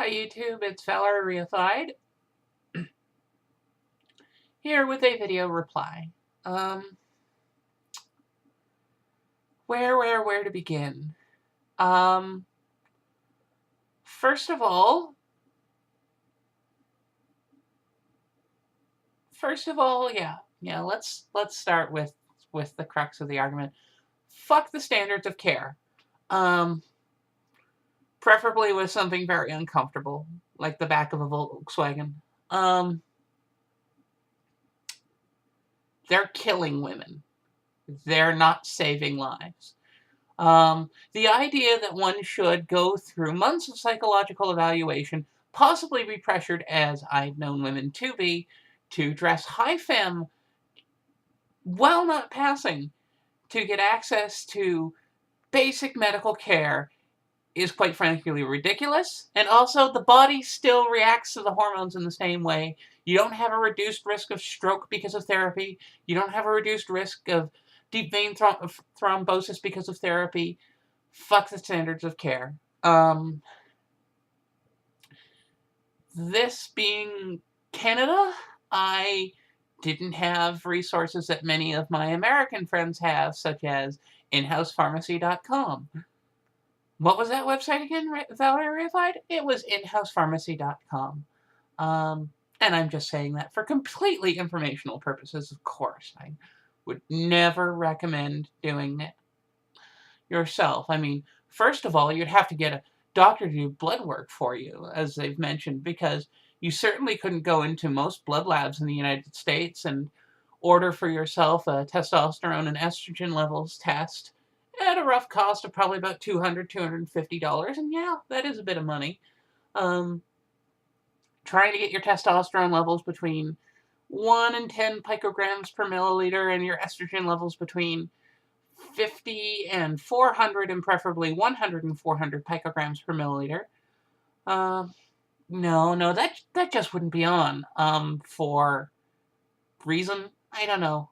Hi YouTube, it's Valerie Reified, here with a video reply. Where to begin? First of all, yeah, let's start with the crux of the argument. Fuck the standards of care. Preferably with something very uncomfortable, like the back of a Volkswagen. They're killing women. They're not saving lives. The idea that one should go through months of psychological evaluation, possibly be pressured, as I've known women to be, to dress high femme while not passing to get access to basic medical care is quite frankly ridiculous. And also, the body still reacts to the hormones in the same way. You don't have a reduced risk of stroke because of therapy. You don't have a reduced risk of deep vein thrombosis because of therapy. Fuck the standards of care. This being Canada, I didn't have resources that many of my American friends have, such as inhousepharmacy.com. What was that website again, Valerie Reified? It was inhousepharmacy.com. And I'm just saying that for completely informational purposes, of course. I would never recommend doing it yourself. I mean, first of all, you'd have to get a doctor to do blood work for you, as they've mentioned, because you certainly couldn't go into most blood labs in the United States and order for yourself a testosterone and estrogen levels test at a rough cost of probably about $200, $250. And yeah, that is a bit of money. Trying to get your testosterone levels between 1 and 10 picograms per milliliter and your estrogen levels between 50 and 400 and preferably 100 and 400 picograms per milliliter. No, that just wouldn't be on. For reason, I don't know.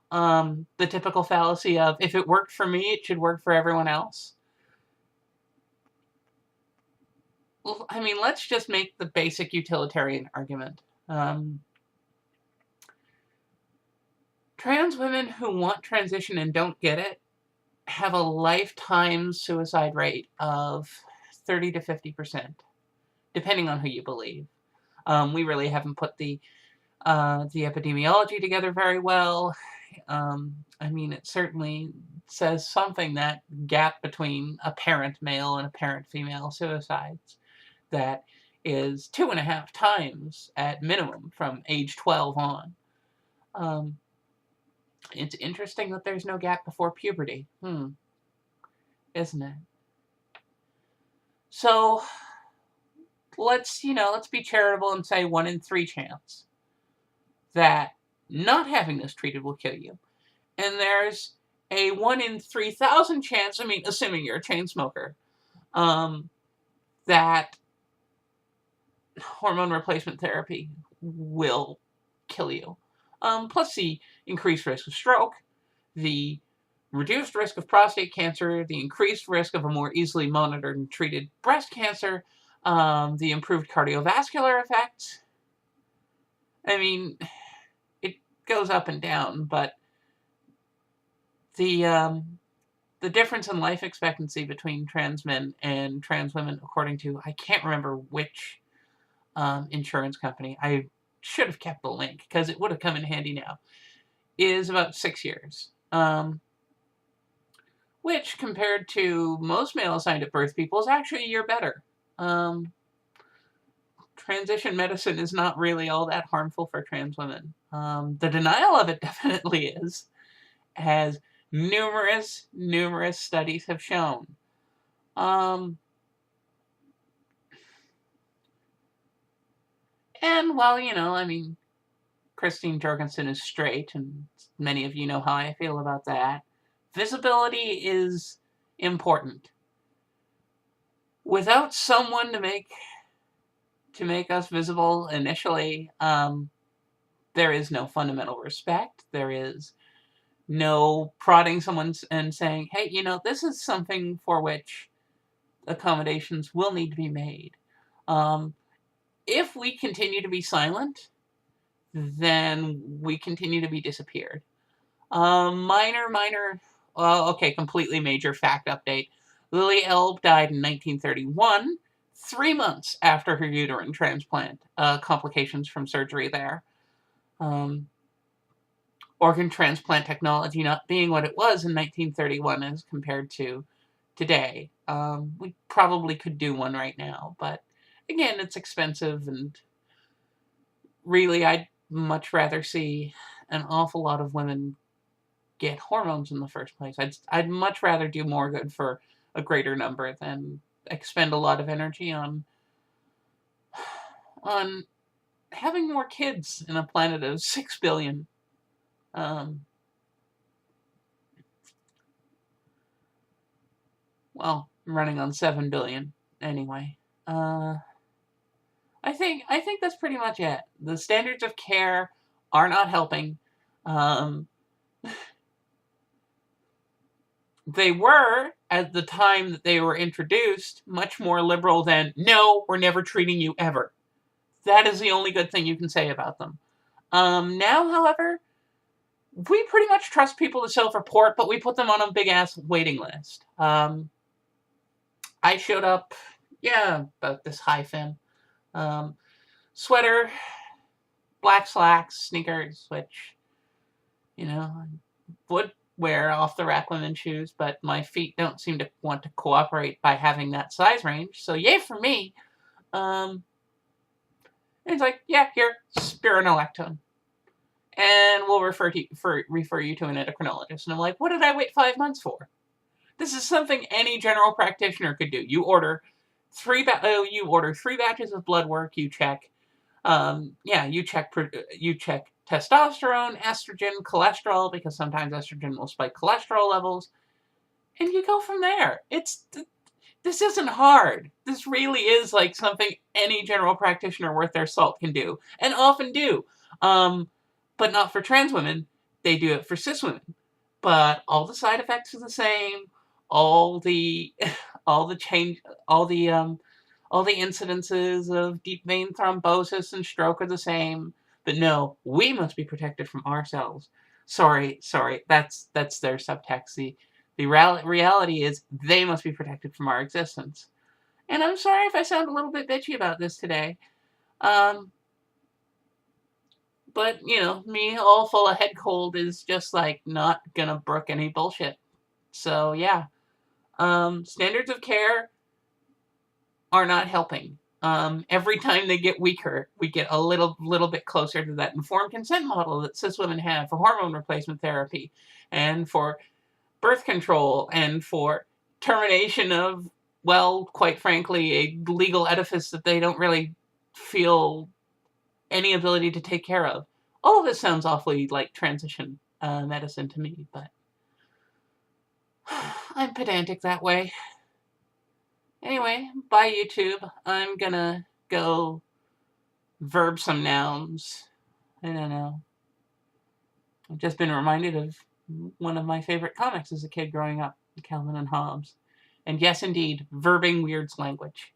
The typical fallacy of, if it worked for me, it should work for everyone else. I mean, let's just make the basic utilitarian argument. Trans women who want transition and don't get it have a lifetime suicide rate of 30 to 50%, depending on who you believe. We really haven't put the epidemiology together very well. I mean, it certainly says something, that gap between apparent male and apparent female suicides, that is 2.5 times at minimum from age 12 on. It's interesting that there's no gap before puberty. Isn't it? So let's be charitable and say 1 in 3 chance that not having this treated will kill you. And there's a 1 in 3,000 chance, I mean, assuming you're a chain smoker, that hormone replacement therapy will kill you. Plus the increased risk of stroke, the reduced risk of prostate cancer, the increased risk of a more easily monitored and treated breast cancer, the improved cardiovascular effects. I mean, it goes up and down, but the difference in life expectancy between trans men and trans women, according to, I can't remember which insurance company, I should have kept the link because it would have come in handy now, is about 6 years. Which, compared to most male assigned at birth people, is actually a year better. Transition medicine is not really all that harmful for trans women. The denial of it definitely is, as numerous studies have shown. And while, I mean, Christine Jorgensen is straight, and many of you know how I feel about that, visibility is important. Without someone to make us visible initially, there is no fundamental respect. There is no prodding someone and saying, hey, this is something for which accommodations will need to be made. if we continue to be silent, then we continue to be disappeared. Completely major fact update. Lily Elbe died in 1931, 3 months after her uterine transplant. Complications from surgery there. Organ transplant technology not being what it was in 1931 as compared to today. We probably could do one right now, but again, it's expensive, and really, I'd much rather see an awful lot of women get hormones in the first place. I'd much rather do more good for a greater number than expend a lot of energy on having more kids in a planet of 6 billion. Well, I'm running on 7 billion anyway. I think that's pretty much it. The standards of care are not helping. They were, at the time that they were introduced, much more liberal than, no, we're never treating you ever. That is the only good thing you can say about them. Now, however, we pretty much trust people to self-report, but we put them on a big-ass waiting list. I showed up, about this high fin. Sweater, black slacks, sneakers, which, would wear off-the-rack women's shoes, but my feet don't seem to want to cooperate by having that size range, so yay for me. And it's like, yeah, here, spironolactone. And we'll refer you to an endocrinologist. And I'm like, what did I wait 5 months for? This is something any general practitioner could do. You order 3 batches of blood work. You check, you check testosterone, estrogen, cholesterol, because sometimes estrogen will spike cholesterol levels, and you go from there. This isn't hard. This really is like something any general practitioner worth their salt can do, and often do. But not for trans women. They do it for cis women. But all the side effects are the same. All the incidences of deep vein thrombosis and stroke are the same. But no, we must be protected from ourselves. Sorry, that's their subtext. The reality is they must be protected from our existence. And I'm sorry if I sound a little bit bitchy about this today. But, me all full of head cold is just, like, not gonna brook any bullshit. So, yeah. Standards of care are not helping. Every time they get weaker, we get a little bit closer to that informed consent model that cis women have for hormone replacement therapy, and for birth control, and for termination of, well, quite frankly, a legal edifice that they don't really feel any ability to take care of. All of this sounds awfully like transition medicine to me, but I'm pedantic that way. Anyway, bye YouTube. I'm gonna go verb some nouns. I don't know. I've just been reminded of one of my favorite comics as a kid growing up, Calvin and Hobbes. And yes, indeed, verbing weirds language.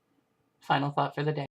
Final thought for the day.